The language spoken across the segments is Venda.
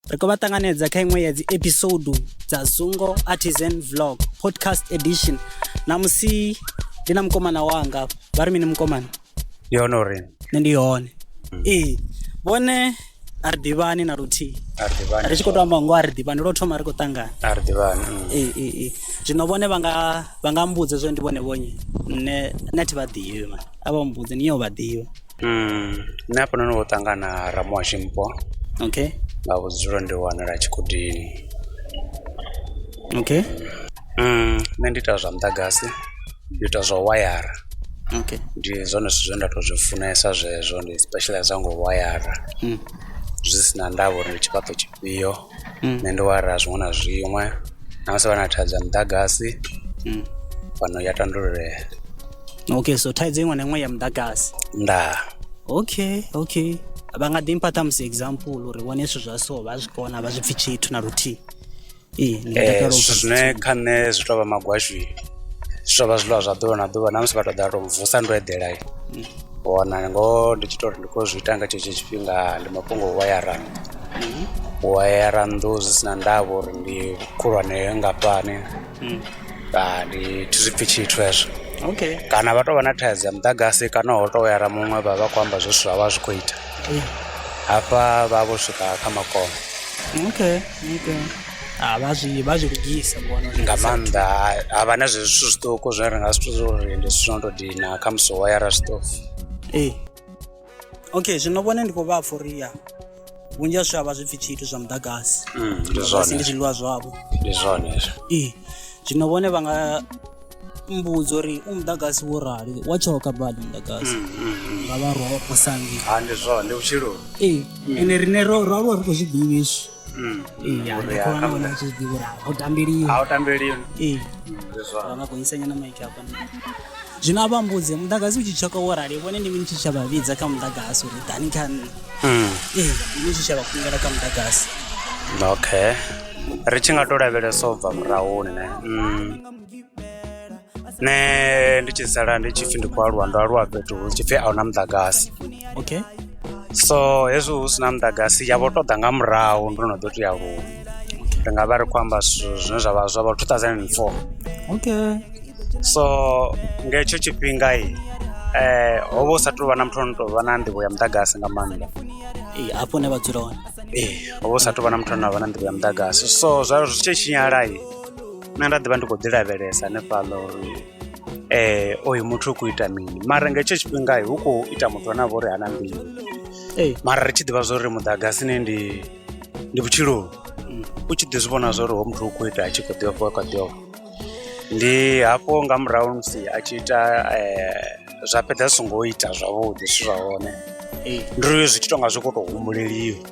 Riko vha ṱanganedza kha iṅwe ya dzi episode dza Zungo Artisan Vlog podcast edition. Namusi ndi na mukomana wanga. Vha ri mini mukomana? Ndi hone uri ndi hone. Vhone a ri ḓivhani na luthihi. Ri tshi khou tou amba ngo a ri ḓivhani lwo thoma ri khou ṱangana. A ri ḓivhani. Zwino vhone vha nga mbudza zwo ndi vhone vhonye. Nṋe thi vha ḓivhi man. A vha mbudze ni yo vha ḓivha. Nṋe hafha noni vho ṱangana Ramuhashi Mpho. Okay. Nga vhudzulo ndi wanala Tshikudini. Okay. Nṋe ndi ita zwa muḓagasi, ndi ita zwa wayara. Okay. Ndi zwone zwithu zwe nda tou zwi funesa zwezwo, ndi specialize ngo wayara. Zwi sina ndavha uri ndi tshifhaṱo tshifhio. Nṋe ndi wayara zwiṅwe na zwiṅwe. Namusi vha na thaidzo ya muḓagasi fhano ya tandululea. Okay, so thaidzo iṅwe na iṅwe ya muḓagasi. Ndaa. Okay. Vha nga ḓi mpha ṱhamusi example uri vhone zwithu zwa so vha zwi kona vha zwi pfhi tshithu na luthihi. Zwithu zwine kha nṋe zwi tou vha magwashu, zwi tou vha zwiḽiwa zwa ḓuvha na ḓuvha. Namusi vha tou ḓa tou vusa ndo eḓela wana ngoho ndi tshi tou ri ndi khou zwi ita nga tshetsho tshifhinga ndi mafhungo o wayara. Wayara nnḓu zwi sina ndavha uri ndi khulwane ngafhani. Ndi thi zwi pfhi tshithu hezwo. Okay. Kana vha tou vha na thaidzo ya muḓagasi kana ho tou wayara muṅwe vha khou amba zwo zwithu vha zwi khou ita. Hafha vha vho swika kha makomo. Okay. Vha zwi lugisa vhona nga maanḓa havha na zwithu zwiṱuku zwine ri nga zwithu zwo uri ndi zwithu zwo tou dina kha musi wo wayara zwiṱofu. Okay, zwino vhone ndi khou vha pfha uri ya vhunzhi ha zwithu a vha zwi pfhi tshithu zwa muḓagasi. Ndi zwone. Ndi zwiḽiwa zwavho. Ndi zwone hezwo. Zwino vhone vha nga mbudza uri muḓagasi wo rali wa tshoka badi muḓagasi. Nga vha ropo sangi. Ndi zwone, ndi vhutshilo. Ene riṋe ro ri khou zwi ḓivha hezwi. Vangagonyisanya na maiki hapa. Zwino avha mbudze muḓagasi u tshi tshoka wo rali vhone ndi mini tshi tsha vha vhidza kha muḓagasi uri ḓani kha nṋe. Ndi tshi tsha vha kungela kha muḓagasi. Okay, ri tshi nga tou lavhelesa u bva murahuni nṋe ndi tshi sala ndi tshi pfhi ndi khou aluwa ndo aluwa fhethu hu tshi pfhi a hu na muḓagasi. Okay. So hezwi hu sina muḓagasi ya vho tou ḓa nga murahu ndo no ḓo tou aluwa. Ri nga vha ri khou amba zwithu zwine zwa vha 2004. Okay. So nga hetsho tshifhinga ho vha hu sa tou vha na muthu ono tou vha na nḓivho ya muḓagasi nga maanḓa. Hafho hune vha dzula hone. Ho vha hu sa tou vha na muthu ano vha na nḓivho ya muḓagasi. So zwa zwi tshi tshinyala nṋe nda ḓivha ndi khou ḓi lavhelesa hanefhaḽa uri oyu muthu u khou ita mini. Mara nga hetsho tshifhinga hu khou ita muthu ane a vha uri hana nḓivho. Mara ri tshi ḓivha zwa uri muḓagasi ndi vhutshiloni. U tshi ḓi zwi vhona zwa uri ho muthu u khou ita a tshi khou ḓi kha ḓi ndi hafho nga murahu musi a tshi ita zwa fhedza zwi songo ita zwavhuḓi zwithu zwa hone. Ndi uri zwi tshi tou nga zwi khou tou humbuleliwa.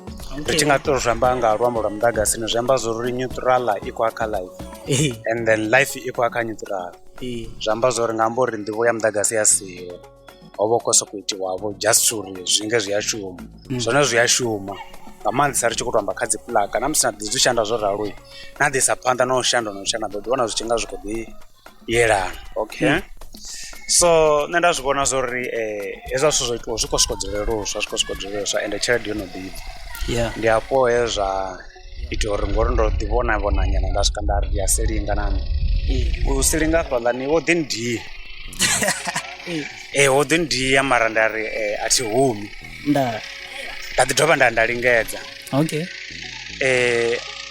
Ri tshi nga tou zwi amba nga luambo lwa muḓagasini zwi amba zwa uri neutral i khou kha life and then life i khou kha neutral. Zwi amba zwa uri nga amba uri nḓivho ya muḓagasi ya siho ho vha khou sokou itiwavho just uri zwinge zwi a shuma. Zwone zwi a shuma nga maanḓesa ri tshi khou tou amba kha dzi puḽaka na musi na ḓi zwi shanda zwo ralo na ḓisa phanḓa na u shanda ḓo ḓi wana zwi tshi nga zwi khou ḓi yelana. Okay. So nṋe nda zwi vhona zwa uri hezwa zwithu zwo itiwa zwi khou swika dzuleluswa ende tshelede yo no ḓivha. Ndi hafho he zwa ita uri ngori ndo ḓi vhona nyana nda swika nda ri ndi a selinga na nṋe. U selinga hafhaḽani wo ḓi ndiya. Wo ḓi ndiya mara nda ri a thi humi. Nda ḓi dovha nda lingedza. Okay.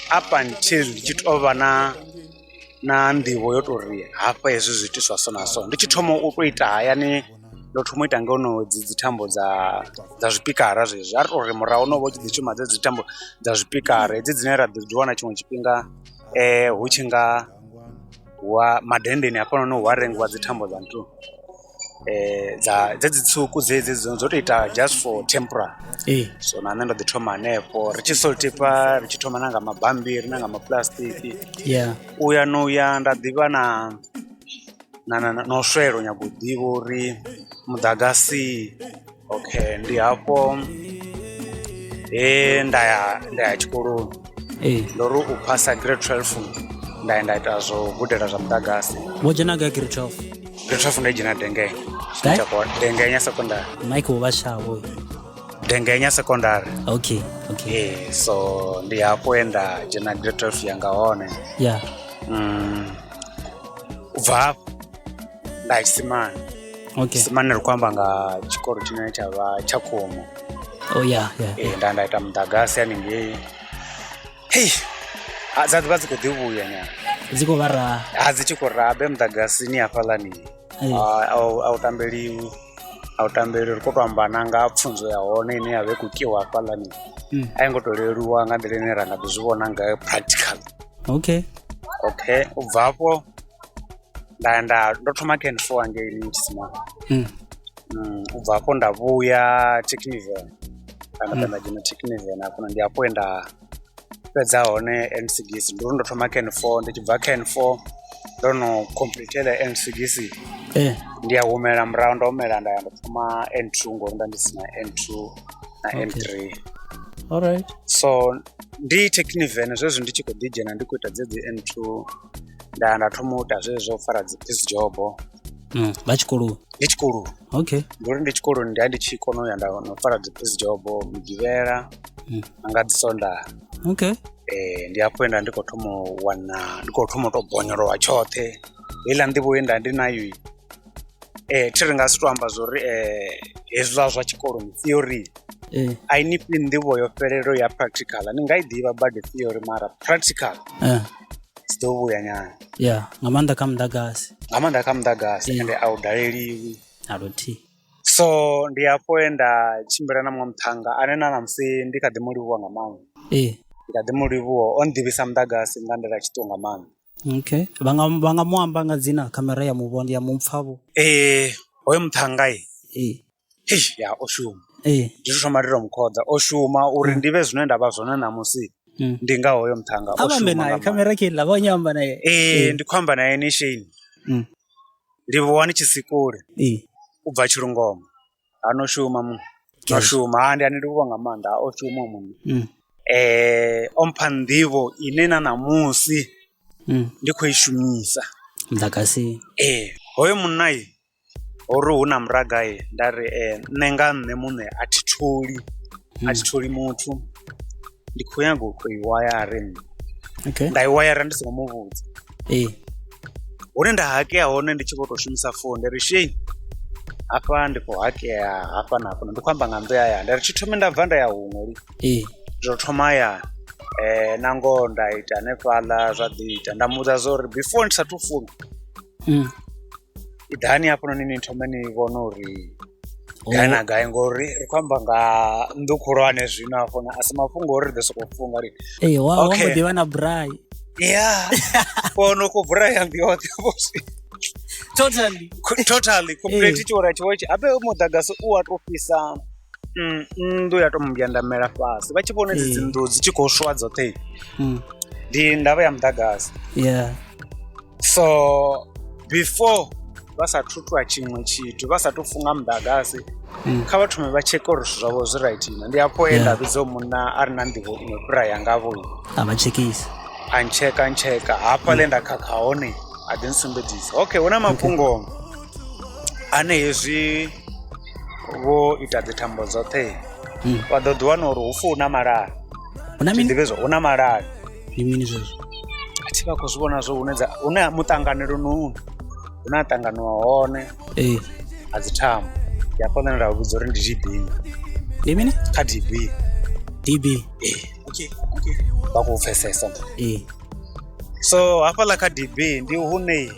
Up until tshi tou vha na nḓivho yo tou ri hafha hezwi zwi itiswa so na so. Ndi tshi thoma u tou ita hayani ndo thoma u ita ngeno dzi thambo dza zwipikara zwezwi. A ri tou ri murahu no vha u tshi ḓi shuma dzi thambo dza zwipikara hedzi dzine ra ḓi wana tshiṅwe tshifhinga hu tshi nga madendeni hafhanoni hu a rengiwa dzi thambo dza nthu dzedzi tswuku dzedzi dzo tou ita just for temporary. So na nṋe ndo ḓi thoma hanefho ri tshi soltipa ri tshi thoma na nga mabambiri na nga mapuḽasitiki. Uya nda ḓivha na u swela u nyaga u ḓivha uri muḓagasi. Okay, ndi hafho nda ya tshikoloni. Ndo ri u phasa grade 12 nda ita zwo gudela zwa muḓagasi. Wo dzhena nga grade 12? Grade 12 ndo dzhena Dengenya. Dengenya secondary. Mike wo vha shavho. Dengenya secondary. Okay. So ndi hapoenda dzhena grade 12 yanga hone. Yeah. Ubva nda Isimani. Okay. Isimani ri kwamba nga chikoro chine chava chakomo. Oh yeah. Ndaita mudhagasi haningei. Hey. Azati vadzi kudzivuya nya. Ziko vara. Azichikorabe mudhagasini hapalani. Autambeli uri kutoambana nga pfunzo yahone ine yave kukiwa hapalani. Aingotoleruwa nga ndiri ine rangadzozvivona nga practical. Okay. Ubvapo ndaenda ndotoma Ken 4 wange ini Chisimani. Ubvapo ndavuya Techniven. Ndakapenda jina Techniven apo ndiapoenda pedza hone NCGC. Ndiri ndotoma Ken 4 ndichibva Ken 4 ndono completela NCGC. Ndiyahumela murawo ndaumela ndayandotoma N2 ngori ndandisina N2 na N3. Alright. So ndi Techniven zwezvo ndichikodijena ndikuita dzedzi N2 ndatumuta zvezvo fara dzipiece job. Bachikuru. Ndichikuru. Okay. Ngori ndichikuru ndichikono yanda nofara dzipiece job mugivera angadzisonda. Okay. Ndiapoenda ndikotomo tobhonyorowa chothe ila ndivoenda ndinayo tiri ngasitoamba zori hezvila zvachikoro theory ainipi ndivo yoferero ya practical ndingaidiva bade theory mara practical zidovuya nyaya. Yeah, ngamanda kamudhagasi ende audaleliwi aroti. So ndiapoenda chimbirana mwamuthanga anena namusi ndikadimulivuwa ngamani. Ndikadimulivuwa ondivisa mudhagasi ngandira chitonga mani. Okay. Vanga muamba nga dzina kamera ya muvondi ya Mpho. Oyo muthangai. Ya oshuma. Ndishomarira mukhodza oshuma uri ndive zvino ndava zvona namusi. Ndinga hoyo muthanga oshuma. Avambe naye kamera ke la vanyamba naye. Ndikwamba naye nishini. Ndivowani chisikuri. Ubva chirungoma. Anoshuma mu. Oshuma handi andivuwa ngamanda oshuma munhu. Omphandivo inena namusi. Ndikoishumisa mudhagasi. Hoyo munai ori huna muragai ndari nenga nemune atitoli mutu ndikuyangu kuiwayare. Okay. Ndaiwayara ndisingamuvudza. Uri ndahakeya hone ndichikotoshumisa foni ndari shei apa ndikuhakeya hapa napo ndikwamba ngambeya ndari chitome ndabva ndayahumori. Ndotoma ya nango ndaita nepala zvadita ndamudza zori before ndisatofuna idhani apo nini ntomeni vono uri gana gai ngori rikwamba nga ndukurwa nezvino afona asi mafungo ori desokufunga ri wango divana brai ono kubrai ambiyoti bosi totally complete chora chiwochi ape mudhagasi uwatopisa ndo yatombyandamera pasi vachipone dzindudzi chikoswa dzote ndi ndava ya mudhagasi. So before vasatutwa chimwe chitu vasatofunga mudhagasi kavatume vacheke uri zvinhu zvavo zvirayitina ndiapoenda vidzo muna ari nandivo inokura yangavo amachekisa ancheka hapa lenda kakaone adinsumbedzisa. Okay, una mafungo ane hezvi vo ita dzitambo dzote vadodhiwana uri ufu una marara ndivezvo una marara imini zvozvo ativa kuzviona zvo une mutanganiro nounhu una tangano wahone adzitambo yafanira vubvunzo ri ndidb imini kadb okay vakupfesesa so hapala kadb ndi hune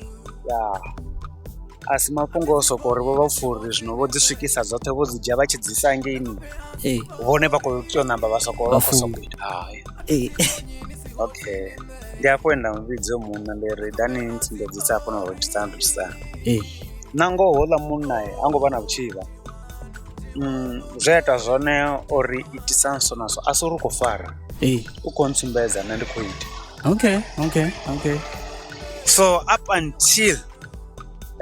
ya asi mafungo osokori vo vapfuri zvino vodzisvikisa dzote vodzidya vachidzisa ngeini vone vakotionamba vasokovakosokuita okay ndiapoenda muvidzo muna nderi dani ntsimbedzisa apo navochisanduchisana nango hola munaye angova na vuchiva zvaita zvone ori itisanso naso asi uri kufara ukontsimbedza nandikuita. Okay. So up until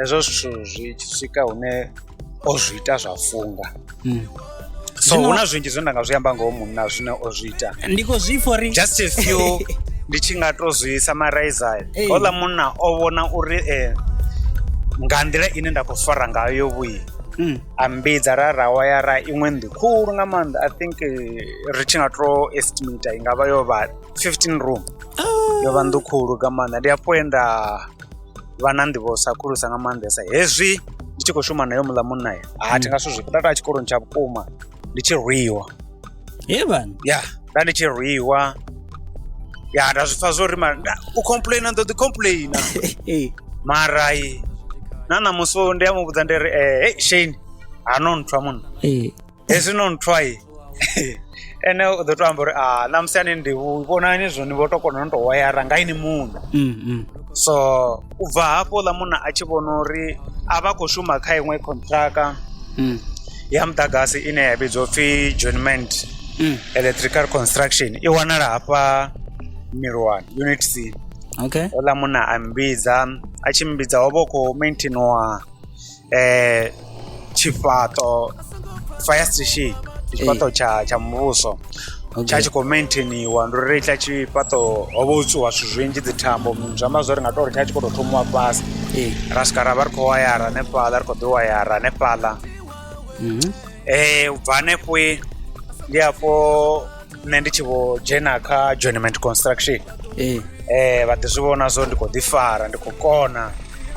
ezvo zvithu zvichisvika une ozviita zvafunga so una zvinji zvendanga zviamba ngomunhu zvine ozviita ndiko zvifori just a few ndichingatozvisamariza ola munhu ovona uri ngandira ine ndakufara ngayo vuyi a mbidza ra wayara iṅwe ndi khulu nga maanḓa. I think ri tshi nga to estimate i nga vha yo vha 15 room, yo vha nnḓu khulu nga maanḓa. Ndi hafho he nda vha na nḓivho khulusa nga maanḓesa. Hezwi ndi tshi khou shuma nayo muḽa munna thi nga zwithu nda taa tshikoloni tsha vhukuma ndi tshi rwiwa. Ya nda ndi tshi rwiwa, ya nda zwi pfa zwo ri u complaina ndo ḓi complaina mara na ṋamusi ndi a mu vhudza ndi ri hey Shane, no nthwa munna hezwi no nthwa ene u ḓo to amba uri ṋamusi ani ndi vhonani zwo ni vho to kona no to wayara nga ini muṋe. So u bva hafho ḽa munna a tshi vhona uri a vha khou shuma kha iṅwe contractor ya muḓagasi ine ya vhidzwa upfhi joinment electrical construction, i wanala hafha Milwane unit C. Oḽa munna a mbidza, a tshi mbidza ho vha hu khou maintainiwa tshifhaṱo fire station, tshifhaṱo tsha muvhuso tsha tshi khou maintainiwa. Ndi uri tsha tshifhaṱo ho vha hu tsiwa zwithu zwinzhi, dzi thambo, zwi amba zwo ri nga to ri tsha tshi khou tou thomiwa fhasi, ra swika ra vha ri khou wayara hanefhaḽa, ri khou ḓi wayara hanefhaḽa. U bva hanefho ndi hafho nṋe ndi tshi vho dzhena kha joinment construction. Vha ḓi zwi vhona zwo ndi khou ḓi fara, ndi khou kona.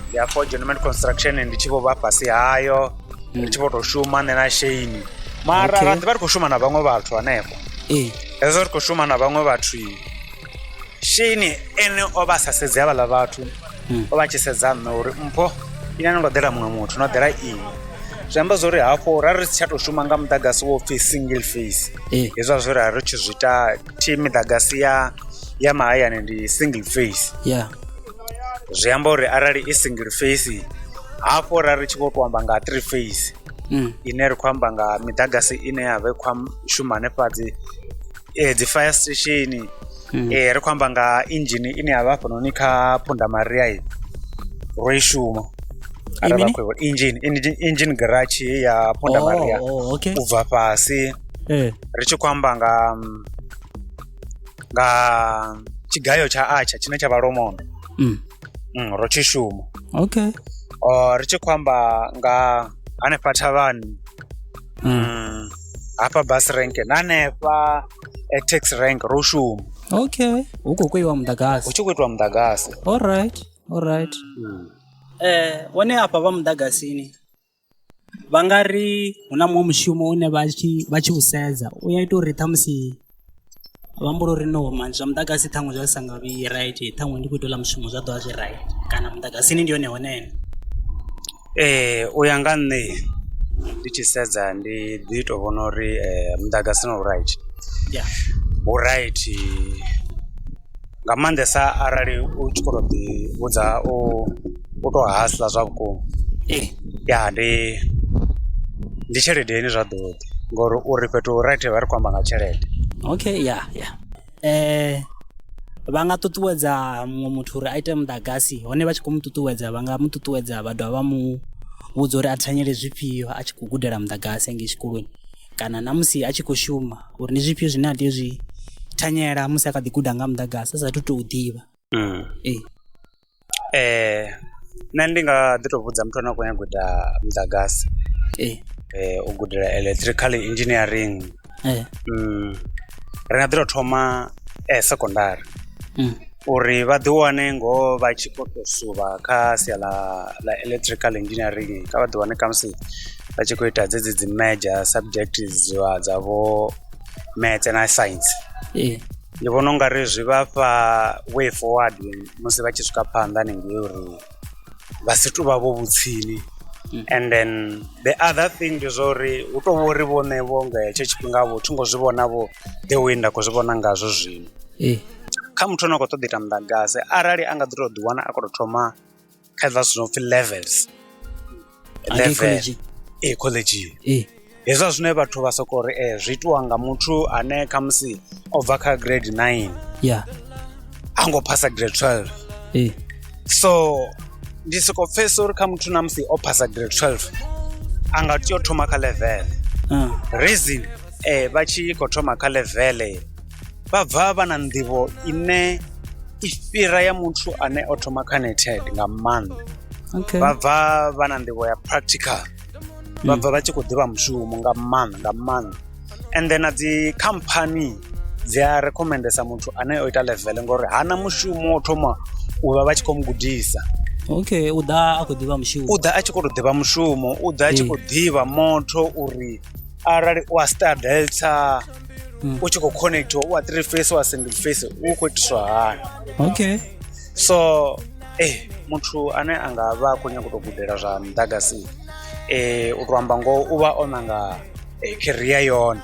Ndi hafho joinment construction ndi tshi vho vha fhasi hayo, ndi tshi vho tou shuma nṋe na Shane. Mara ra ḓivha ri khou shuma na vhaṅwe vhathu hanefho. Hezwo ri khou shuma na vhaṅwe vhathu, Shane ene o vha sa sedzi havhaḽa vhathu, o vha tshi sedza nṋe uri Mpho ine no ḓela muṅwe muthu no ḓela ini. Zwi amba zwo ri hafho ra ri si tsha tou shuma nga muḓagasi wo pfhi single phase. Hezwo zwo ri ri tshi zwi ita miḓagasi ya mahayani ndi single phase. Zwi amba uri arali i single phase hafho ra ri tshi vho tou amba nga 3 phase ine ri khou amba nga miḓagasi ine ya vha i khou shuma hanefha dzi fire station. Ri khou amba nga engine ine ya vha hafhanoni kha Phunda Maria ro i shuma. Engine garage ya Phunda Maria u bva fhasi. Ri tshi khou amba nga tshigayo tsha Acha tshine tsha vha Lomono, ro tshi shuma. Ri tshi khou amba nga hanefha Thavhani, hafha bus rank na hanefha taxi rank ro shuma. Hu khou kweiwa muḓagasi, hu tshi khou itiwa muḓagasi. Alright. Wone hafha vha muḓagasini vha nga ri hu na muṅwe mushumo une vha tshi u sedza u ya ita uri ṱhamusi vha mbola uri no manje zwa muḓagasi ṱhaṅwe zwa sa nga vhi right, ṱhaṅwe ndi khou ita ḽa mushumo zwa ḓo vha zwi right, kana muḓagasini ndi yone honene? U ya nga nṋe ndi tshi sedza ndi ḓi tou vhona uri muḓagasini u right. U right nga maanḓesa arali u tshi khou tou ḓi vhudza u tou hasla zwa vhukuma. Ndi tshelede ine zwa ḓo ḓi ngori uri fhethu hu right vha ri khou amba nga tshelede. Vha nga ṱuṱuwedza muṅwe muthu uri a ite muḓagasi, hone vha tshi khou mu ṱuṱuwedza vha nga mu ṱuṱuwedza vha dovha vha mu vhudza uri a thanyele zwifhio a tshi khou gudela muḓagasi ngei tshikoloni, kana na musi a tshi khou shuma uri ndi zwifhio zwine a tea zwi thanyela musi a kha ḓi guda nga muḓagasi a sathu tou ḓivha. Nṋe ndi nga ḓi tou vhudza muthu ane a khou nyaga u ita muḓagasi, u gudela electrical engineering, ri nga ḓi tou thoma secondary uri vha ḓi wane ngoho vha tshi khou tou suvha kha sia ḽa electrical engineering. Kha vha ḓi wane khamusi vha tshi khou ita dzedzi dzi major subjects dzavho maths na science. Ndi vhona u nga ri zwi vha fha way forward musi vha tshi swika phanḓa haningei uri vha si tou vha vho vhutsini. And then the other thing ndi zwa uri hu tou vha uri vhonevho nga hetsho tshifhinga vho thi ngo zwi vhonavho the way nda khou zwi vhona ngazwo zwino. Kha muthu ane a khou ṱoḓa ita muḓagasi arali a nga ḓi tou ḓi wana a khou tou thoma kha zwa zwino pfhi levels college. Hezwa zwine vhathu vha sokou ri zwi itiwa nga muthu ane khamusi o bva kha grade 9 a ngo phasa grade 12. So ndi sokou pfhesa uri kha muthu na musi o phasa grade 12 a nga tea u thoma kha level. Reason vha tshi khou thoma kha level vha bva vha na nḓivho ine i fhira ya muthu ane o thoma kha netted nga maanḓa. Vha bva vha na nḓivho ya practical. vha bva vha tshi khou ḓivha mushumo nga maanḓa and then na dzi khamphani dzi a recommendesa muthu ane o ita level ngori hana mushumo o thoma u vha tshi khou mu gudisa. Okay, u ḓa a khou ḓivha mushumo. U ḓa a tshi khou ḓivha mushumo, u ḓa a tshi khou ḓivha moto uri arali u a star delta u tshi khou connectiwa u a 3 phase u a single phase u khou itiswa hani. Okay. So muthu ane a nga vha a khou nyaga u tou gudela zwa muḓagasi u tou amba ngoho u vha o ṋanga career yone.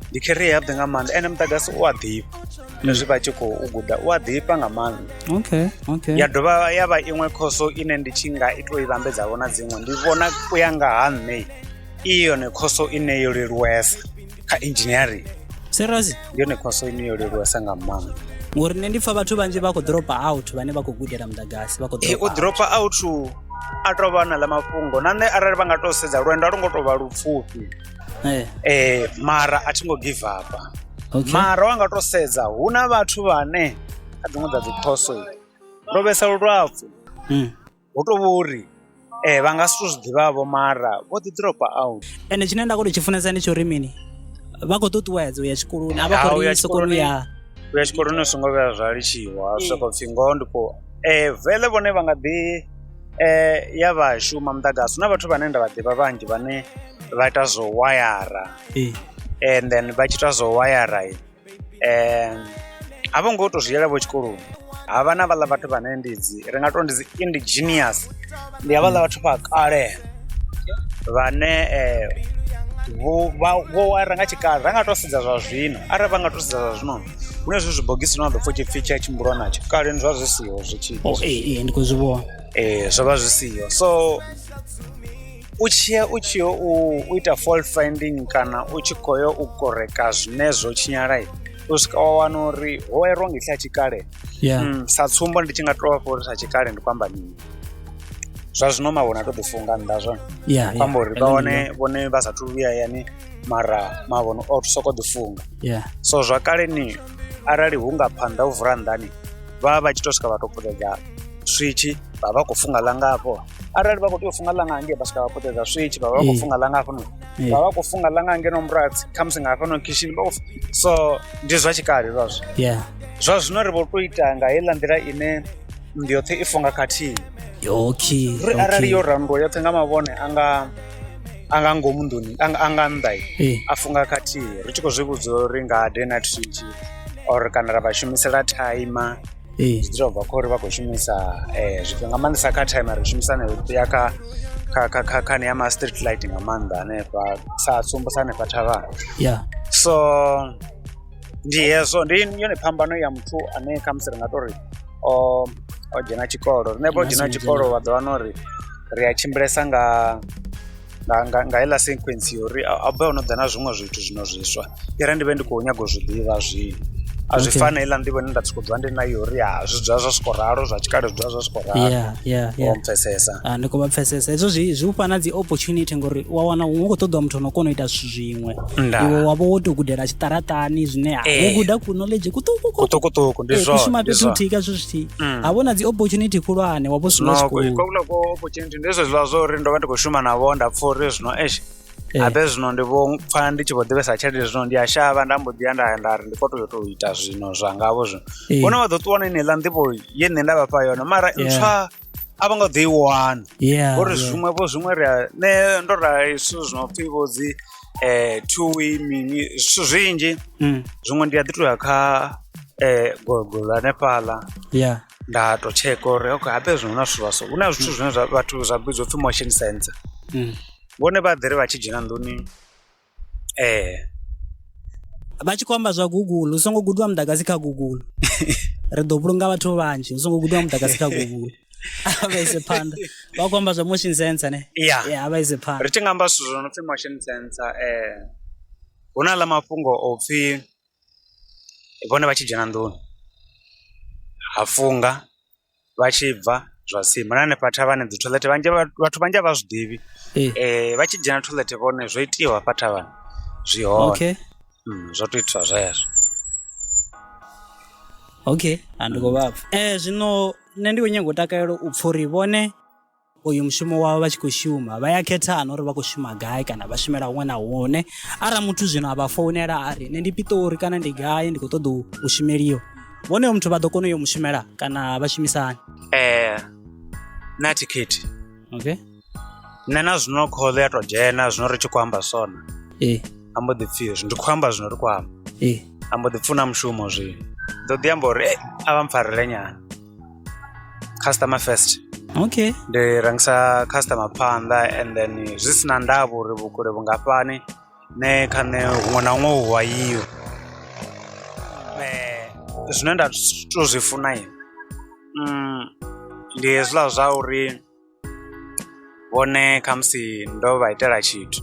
Ndi career yavhuḓi nga maanḓa ene muḓagasi u a ḓifha hezwi vha tshi khou guda u a ḓifha nga maanḓa. Okay. Ya dovha ya vha iṅwe khoso ine ndi tshi nga ito i vhambedzavho na dziṅwe ndi vhona u ya nga ha nṋe i yone khoso ine yo leluwesa kha engineering. Serious? Ndi yone khoso ine yo leluwesa nga maanḓa ngori nṋe ndi pfha vhathu vhanzhi vha khou dropa out vhane vha khou gudela muḓagasi vha khou dropa out a tou vha na ḽa mafhungo na nṋe arali vha nga tou sedza lwendo a lu ngo tou vha lupfufhi mara a thi ngo give up. Mara wa nga tou sedza hu na vhathu vhane kha dziṅwe dza dzi khoso ndo vhesa lulapfu hu tou vhori vha nga si tou zwi ḓivhavho mara vho ḓi dropa out. Ende tshine nda khou tou tshi funesa ndi tsho uri mini vha khou ṱuṱuwedza u ya tshikoloni a vha khou ri sokoloni u ya tshikoloni u songo vhuya zwa litshiwa zwi sokou pfhi ngoho ndi khou vele vhone vha nga ḓi ya vha shuma muḓagasi. Hu na vhathu vhane nda vha ḓivha vhanzhi vhane vha ita zwo wayara and then vha tshi ita zwo wayara a vho ngo tou zwi yela vho tshikoloni. Havha na vhaḽa vhathu vhane ri nga tou ndi dzi indigenous ndi havhaḽa vhathu vha kale vhane vho wayara nga tshikale ra nga tou sedza zwa zwino arali vha nga tou sedza zwa zwino hu na zwi zwibogisi no ḓo pfha tshipfi tshi a tshimbulwa natsho kale ndi zwa zwi siho zwi tshi ndi khou zwi vhona zwo vha zwi siho. So u tshi yo u ita fault finding kana u tshi khou yo u koreka zwine zwo tshinyala u swika wa wana uri ho wayarwa nga iṱla tshikale. Sa tsumbo ndi tshi nga tou vha uri sa tshikale ndi kwamba mini zwa zwino mavhone a tou ḓifunga nnḓa zwone kwamba uri vha vhone vha sathu vhuya yani mara mavhone o sokou ḓifunga. So zwa kale ni arali hu nga phanḓa u vula nnḓani vha vha tshi tou swika vha tou puṱedza switch vha vha khou funga ḽa ngafho arali vha khou tea u funga ḽa nga hangei vha swika vha puṱedza switch vha vha khou funga ḽa nga hafhanoni vha vha khou funga ḽa nga ngeno muratsi khamusi nga hafhanoni kitchen off. So ndi zwa tshikale zwazwo. Zwa zwino ri vho tou ita nga heiḽa nḓila ine ndi yoṱhe i funga khathihi. Uri arali yo randiwa yoṱhe nga mavhone anga ngomu nḓuni anga nnḓa a funga khathihi ri tshi khou zwi vhudza uri nga day night switch or kana ra vha shumisela timer zwi ḓi tou bva kha uri vha khou shumisa zwifhio nga maanḓesa kha timer ri shumisa ya kha ya ma street light nga maanḓa hanefha sa tsumbo sa hanefha thavhani. So ndi hezwo ndi yone phambano ya muthu ane khamusi ri nga tou ri o dzhena tshikolo rine vho dzhena tshikolo vha ḓo wana uri ri a tshimbilesa nga heiḽa sequence yori a bva ono ḓa na zwiṅwe zwithu zwino zwiswa ire ndi vhe ndi khou nyaga u zwi ḓivha zwino a zwi fana heiḽa nḓivho ine nda sokou dzula ndi nayo uri zwi dzula zwa swiko ralo zwa tshikale zwi dzula zwa swiko ralo o mpfhesesa. Ndi khou vha pfhesesa hezwo zwi u fha na dzi opportunity ngori wa wana hu khou ṱoḓiwa muthu ono kona u ita zwithu zwiṅwe iwe wa vha wo tou gudela tshiṱaratani zwine wo guda ku knowledge kuṱukuṱuku ndi zwone kushuma fhethu huthihi kha zwithu zwithihi ha vho na dzi opportunity khulwane wa vho swika tshikolo ko opportunity ndi hezwo zwiḽa zwa uri ndo vha ndi khou shuma navho nda pfha uri zwino abe zwino ndi vho pfha ndi tshi khou ḓivhesa tshelede zwino ndi a shavha nda mbo ḓi ya nda ri ndi khou tou tou ita zwino zwa ngavho zwino vhone vha ḓo ṱuwa na ineḽa nḓivho ye nṋe nda vha fha yone mara ntswa a vha nga ḓo i wana ngori zwiṅwe nṋe ndo ra zwithu zwino pfhi vho dzi two-way mini zwithu zwinzhi zwiṅwe ndi a ḓi tou ya kha Google hanefhaḽa nda tou tsheka uri habe zwino na zwithu zwaso hu na zwithu zwine vhathu zwa vhidzwa upfhi motion sensor vhone vha ḓi ri vha tshi dzhena nḓuni vha tshi khou amba zwa Google u songo gudiwa muḓagasi kha Google ri ḓo vhulunga vhathu vhanzhi u songo gudiwa muḓagasi kha Google a vha ise phanḓa vha khou amba zwa motion sensor ne a vha ise phanḓa. Ri tshi nga amba zwithu zwo no pfhi motion sensor hu na ḽa mafhungo o pfhi vhone vha tshi dzhena nḓuni ha funga vha tshi bva zwa sima na hanefha thavhani dzi toilet vhathu vhanzhi a vha zwi ḓivhi vha tshi dzhena toilet vhone zwo itiwa hafha thavhani zwi hone zwo tou itiswa zwezwo. Ndi khou vha pfha zwino nṋe ndi khou nyaga u takalela u pfha uri vhone uyu mushumo wavho vha tshi khou shuma vha ya khethana uri vha khou shuma gai kana vha shumela huṅwe na huṅwe arali muthu zwino a vha founela ari nṋe ndi Pitori kana ndi gai ndi khou ṱoḓa u shumeliwa vhoneyo muthu vha ḓo kona u yo mushumela kana vha shumisani na thikhithi okay nṋe na zwino call ya to dzhena zwino ri tshi khou amba sona ambo ḓi pfhi ndi khou amba zwino ri khou amba ambo ḓi pfuna mushumo zwino ḓo ḓi amba uri a vha mpfarele nyana customer first okay ndi rangisa customer phanḓa and then zwi sina ndavha uri vhukule vhungafhani ne kha nṋe huṅwe na huṅwe hu wayiwe zwine nda to zwi funa ndi hezwiḽa zwa uri vhone khamusi ndo vha itela tshithu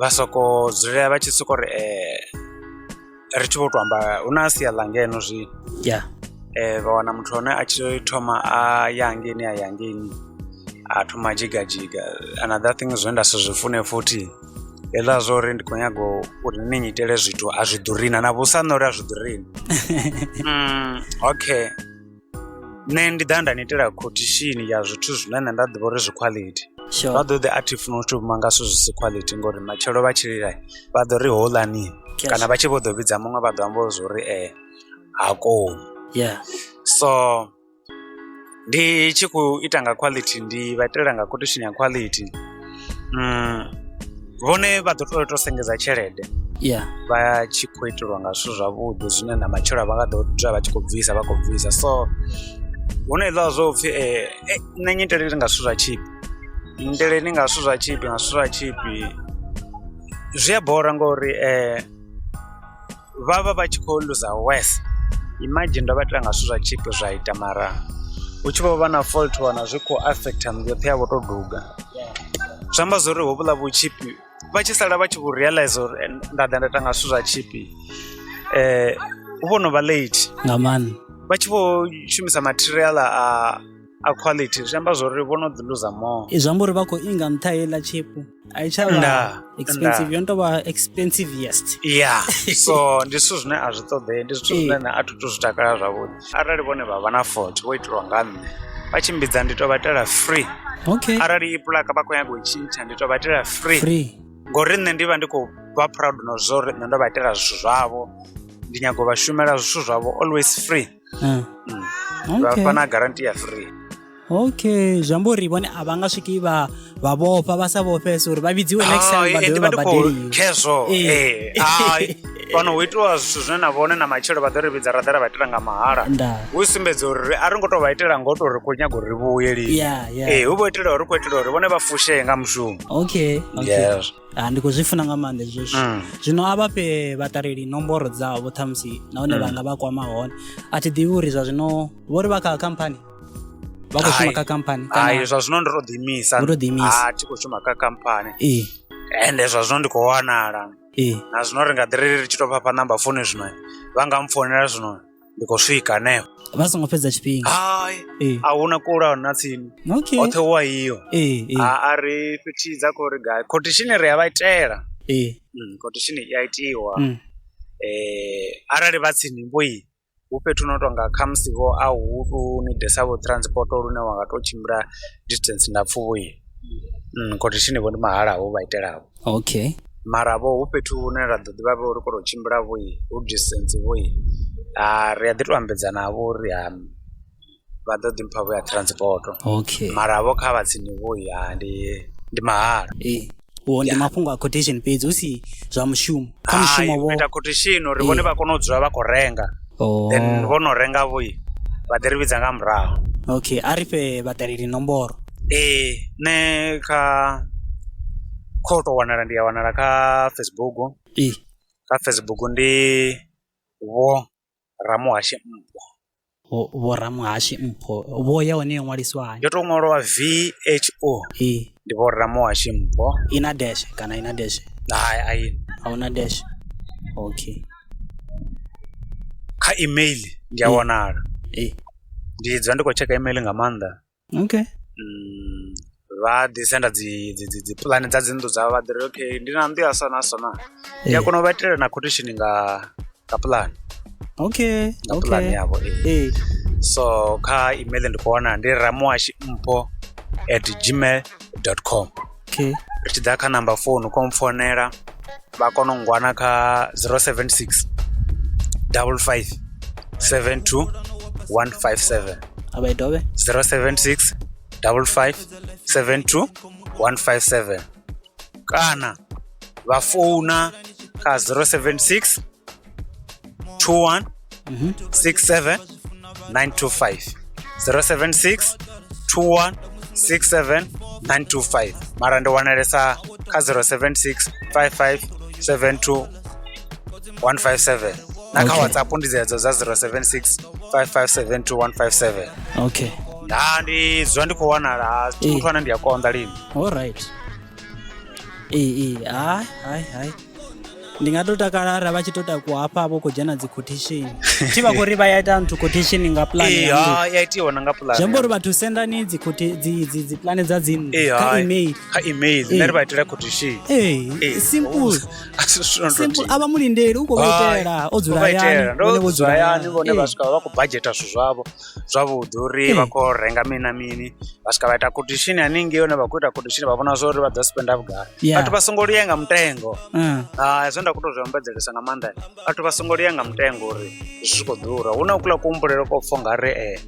vha soko dzulela vha tshi soko ri ri tshi vho to amba hu na sia ḽa ngeno zwino vha wana muthu ane a tshi thoma a yangeni a thoma a jigajiga another thing zwine nda si zwi fune futhi hezwiḽa zwa uri ndi khou nyaga uri ni nyitele zwithu a zwi ḓurina na vhusa nṋe uri a zwi ḓurina okay nṋe ndi ḓa nda ni itela quotation ya zwithu zwine nṋe nda ḓivha uri zwi quality vha ḓo ḓi athi funa u shuma nga zwithu zwi si quality ngori matshelo vha tshi lila vha ḓo ri hoḽani kana vha tshi vho ḓo vhidza muṅwe vha ḓo amba zwo uri ha koni so ndi tshi khou ita nga quality ndi vha itela nga quotation ya quality vhone vha ḓo to sengedza tshelede vha tshi khou itelwa nga zwithu zwavhuḓi zwine na matshelo vha nga ḓo dzula vha tshi khou bvisa vha khou bvisa so hune hezwiḽa zwo pfhi nṋe nyiteleni nga zwithu zwa tshipi niteleni nga zwithu zwa tshipi nga zwithu zwa tshipi zwi a bora ngori vha vha vha tshi khou luza worse imagine ndo vha itela nga zwithu zwa tshipi zwa ita mara hu tshi vho vha na fault wana zwi khou affecta yoṱhe yavho to duga zwi amba zwo uri hovhuḽa vhutshipi vha tshi sala vha tshi vho realize uri nda ḓa nda ita nga zwithu zwa tshipi hu vho no vha late nga maanḓa vha tshi vho shumisa material a quality zwi amba zwo ri vho no ḓi luza more zwi amba uri vha khou inga nṱha heiḽa tshipu a i tsha vha expensive yo no tou vha expensivest so ndi zwithu zwine a zwi ṱoḓei ndi zwithu zwine a thu tu zwi takala zwavhuḓi arali vhone vha vha na fault vho itelwa nga nṋe vha tshimbidza ndi to vha itela free arali i plaka vha khou nyaga u tshintsha ndi to vha itela free ngori nṋe ndi vha ndi khou vha proud no zwo uri nṋe ndo vha itela zwithu zwavho ndi nyaga u vha shumela zwithu zwavho always free vha fha na guarantee ya free zwi amba uri vhone a vha nga swiki vha vhofha vha sa vhofhesa uri vha vhidziwe next time vha dovhe vha badeliwe khezwo fhano hu itiwa zwithu zwine na vhone na matshelo vha ḓo ri vhidza ra ḓa ra vha itela nga mahala hu sumbedza uri a ri ngo to vha itela ngo to ri khou nyaga uri vhuye lini hu vho itela uri khou itela uri vhone vha fushee nga mushumo ndi khou zwi funa nga maanḓa zwezwo zwino a vha fhe vhaṱaleli nomboro dzavho ṱhamusi nahone vha nga vha kwama hone a thi ḓivhi uri zwa zwino vho ri vha kha khamphani vha khou shuma kha khamphani zwa zwino ndo to ḓiimisa thi khou shuma kha khamphani ende zwa zwino ndi khou wanala na zwino ri nga ḓi ri tshi tou pfha namba founu zwino vha nga mpfonela zwino ndi khou swika hanefho vha songo fhedza tshifhinga a huna kula na tsini oṱhe wa iyo a ri fhethidza khou ri gai quotation ri ya vha itela quotation i a itiwa arali vha tsini vhoi hu fhethu no tonga khamusi vho a hu tu ni desavho transport lune wa nga to tshimbila distance ndapfu vhoi quotation vho ndi mahala vho vha itelaho mara vho hu fhethu hune ra ḓo ḓivha vho ri khou tshimbila vhoi hu distance vhoi ri a ḓi to ambedza navho uri vha ḓo ḓi mpha vho ya transport mara vho kha vha tsini vhoi ndi mahala ndi mafhungo a quotation fhedzi hu si zwa mushumo kha mushumo vho ita quotation uri vhone vha kone u dzula vha khou renga then vho no renga vhoi vha ḓi ri vhidza nga murahu a ri fhe vhaṱaleli nomboro nṋe kho to wanala ndi ya wanala kha Facebook kha Facebook ndi vho Ramuhashi Mpho vho Ramuhashi Mpho vho ya hone yo ṅwaliswa hani yo to ṅwalwa VHO ndi vho Ramuhashi Mpho ina dash kana ina dash a una dash kha email ndi ya wanala ndi dzula ndi khou checka email nga maanḓa vha ḓi senda dzi pulani dza dzinnḓu dzavho vha ḓiri ndi na nnḓu ya so na so na ndi a kona u vha itela na quotation nga pulani pulani yavho so kha email ndi khou wana ndi ramuhashimpho@gmail.com. Okay. Ri tshi ḓa kha number phone khou mpfonela vha kona u ngwana kha 076 55 72 157. Aba i dovhe 076 55 72 157 kana vha founa kha 076 21 67 925 076 21 67 925 mara ndi wanalesa kha 076 55 72 157 na kha WhatsApp ndi dzedzo za 076 55 72 157. Okay. Ndi zwa ndi khou wanala muthu ane ndi a konḓa lini. Alright. Hai ndi nga to takala ra vha tshi to takuwa hafha havho khou dzhena dzi quotation thi vha khou ri vha ya ita nthu quotation nga plan ya itiwa na nga plan zwi amba uri vhathu sendani dzi plan dza dzinnu kha email nṋe ri vha itela quotation. Simple ava mulindeli u khou itela o dzula hayani vhone vha swika vha khou budgeta zwithu zwavho zwavhuḓi uri vha khou renga mini na mini vha swika vha ita quotation haningei hone vha khou ita quotation vha vhona zwa uri vha ḓo spenda vhugai vhathu vha songo liya nga mutengo. Zwo nda khou tou zwi ambedzelesa nga maanḓa vhathu vha songo liya nga mutengo uri zwi khou ḓura hu na kuḽa kuhumbulelo ko pfha nga ri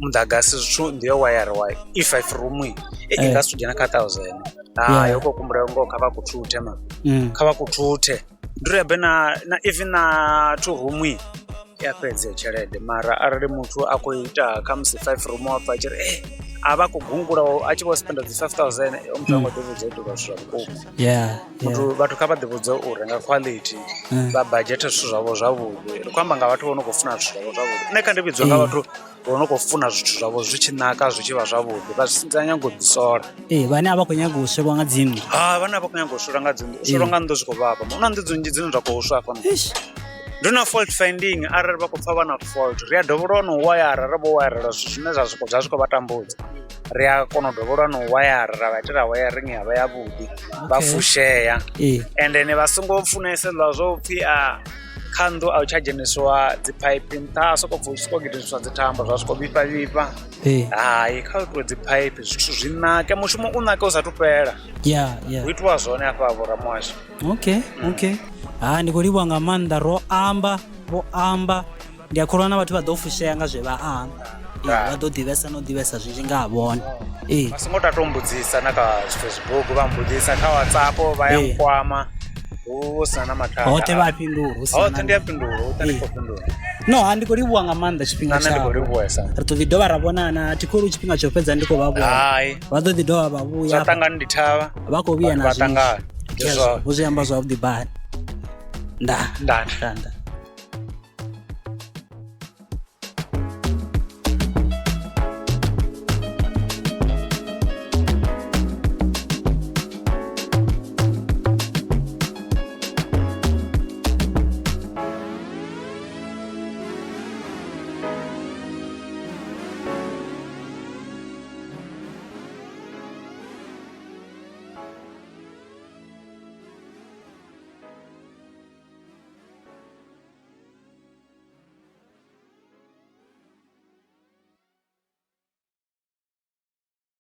muḓagasi zwithu ndi yo wayariwa E05 room i nga si dzhena kha 1000 yo khou kuhumbulelo ngoho kha vha kuthuthe kha vha kuthuthe ndi ri yabe na even na 2 room ya fhedze tshelede mara arali muthu a khou ita kha musi 5 room wa pfha tshiri a vha khou gungula a tshi vho spenda dzi 5000 muthu a ngo ḓivhudza itelwa zwithu zwa vhukuma vhathu kha vha ḓivhudze u renga quality vha budget zwithu zwavho zwavhuḓi ri khou amba nga vhathu vho no khou funa zwithu zwavho zwavhuḓi nṋe kha ndi vhidzwa nga vhathu vho no khou funa zwithu zwavho zwi tshi naka zwi tshi vha zwavhuḓi vha si nyango ḓi sola vhane a vha khou nyaga u shelwa nga dzinnu vhane a vha khou nyaga u shelwa nga dzinnu u shelwa nga nnḓu zwi khou vhavha hu na nnḓu dzinzhi dzine zwa khou swa hafha ndi na fault finding arali vha khou pfha vha na fault ri a dovholwa na u wayara ra vho wayarela zwithu zwine zwa zwi khou vha tambudza ri a kona u dovholwa na u wayara ra vha itela wayaring ya vha yavhuḓi vha fushea and then vha songo funesela zwo pfhi kha nnḓu a u tsha dzheniswa dzi phaiphi nṱha a sokou pfhi u sokou gidiswa dzi thambo zwa swiko vhifha hayi kha u itiwe dzi phaiphi zwithu zwi nake mushumo u nake u sathu fhela hu itiwa zwone hafha vho Ramuhashi. Okay. Ndi khou livhuwa nga maanḓa ro amba ndi a kholwa na vhathu vha ḓo fushea nga zwe vha amba vha ḓo ḓivhesa no ḓivhesa zwinzhi nga ha vhone vha songo tatou mbudzisa na kha Facebook vha mbudzisa kha WhatsApp vha ya nkwama hu sina na mathada hoṱhe vha fhindula hoṱhe ndi a fhindula hoṱhe ndi khou fhindula no ndi khou livhuwa nga maanḓa tshifhinga tshavho ndi khou livhuwesa ri ḓo ḓi dovha ra vhonana thi khou ri tshifhinga tsho fhedza ndi khou vha vhona vha ḓo ḓi dovha vha vhuya zwa ṱangana ndi thavha vha khou vhuya na zwithu zwi amba zwavhuḓi bani nda